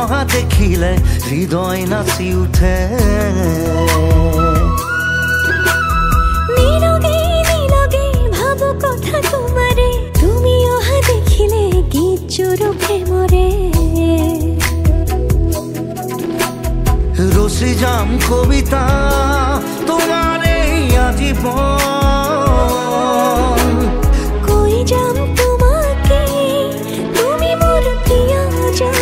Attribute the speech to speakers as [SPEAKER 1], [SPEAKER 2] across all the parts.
[SPEAKER 1] অহা দেখিলে হৃদয় নাচি উঠে।
[SPEAKER 2] নীলগে নীলগে ভাবো কথা তোমারে, তুমি অহা দেখিলে গীত জোড়ো প্রেমরে।
[SPEAKER 1] রসি যাম কবিতা তোমারে আজীবন,
[SPEAKER 2] কই যাম তোমাকে তুমি মোর প্রিয়জন।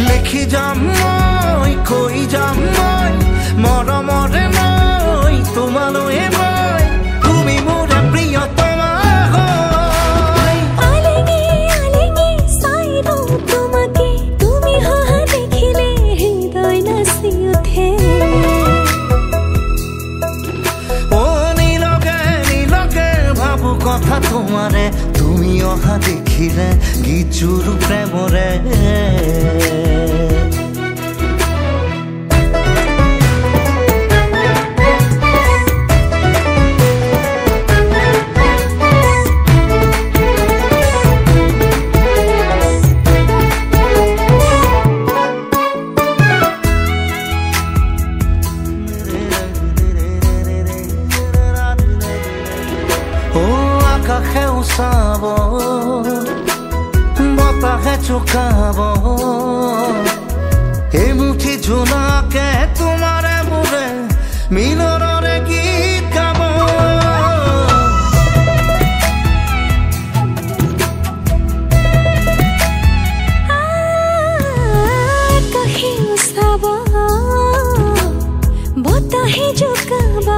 [SPEAKER 1] লিখি যাম মই কই যাম মই মৰমৰে মই তোমালৈ মই, তুমি মোৰ প্ৰিয়তমা হয়।
[SPEAKER 2] আলেগে আলেগে চাই রও তোমাকে, তুমি অহা দেখিলে হৃদয় নাচি উঠে।
[SPEAKER 1] ও নীলগে নীলগে ভাবো কথা তোমারে, তুমি অহা দেখিলে গীত জোড়ো প্ৰেমৰে। আকাশেও চাব বতাহে চুকাব, এই মুঠি জোনাকে তোমাৰে মোৰে মিলনৰে গীত গাব।
[SPEAKER 2] আকাশেও চাব বতাহে জোকাব,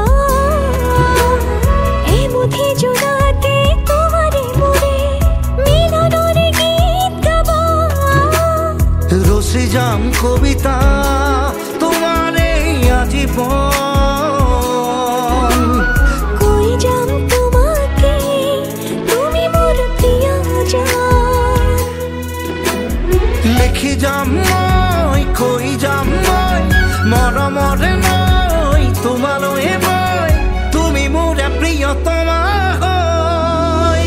[SPEAKER 2] এই মুঠি জোনাকে তোমাৰে মোৰে মিলনৰে গীত গাব।
[SPEAKER 1] রসি যাম কবিতা তোমারে আজীবন,
[SPEAKER 2] কই যাম তোমাকে তুমি মোর প্রিয়জন।
[SPEAKER 1] লিখি যাম মই কই যাম মই মৰমৰে মই তোমালৈ মই, তুমি মোৰ প্ৰিয়তমা হয়।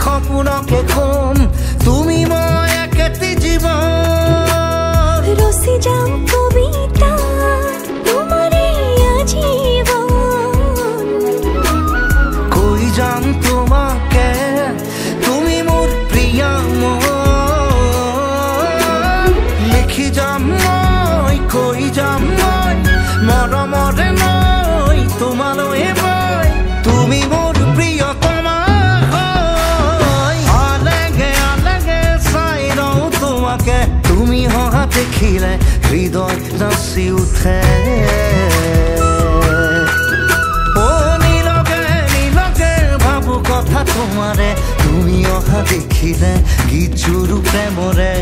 [SPEAKER 1] সপোনকে কম তুমি মই একেটি জীবন।
[SPEAKER 2] রসি যাম কবিতা তোমারে আজীবন,
[SPEAKER 1] কই যাম তোমাকে তুমি মোর প্রিয় মন। লিখি যাম মই কই যাম মই মৰমৰে মই তোমালৈ মই, তুমি মোৰ প্ৰিয়তমা হয়। আলেগে আলেগে চাই ৰওঁ তোমাকে, তুমি অহা দেখিলে হৃদয় নাচি উঠে। ও নীলগে নীলগে ভাবো কথা তোমাৰে, তুমি অহা দেখিলে গীত জোড়ো প্ৰেমৰে।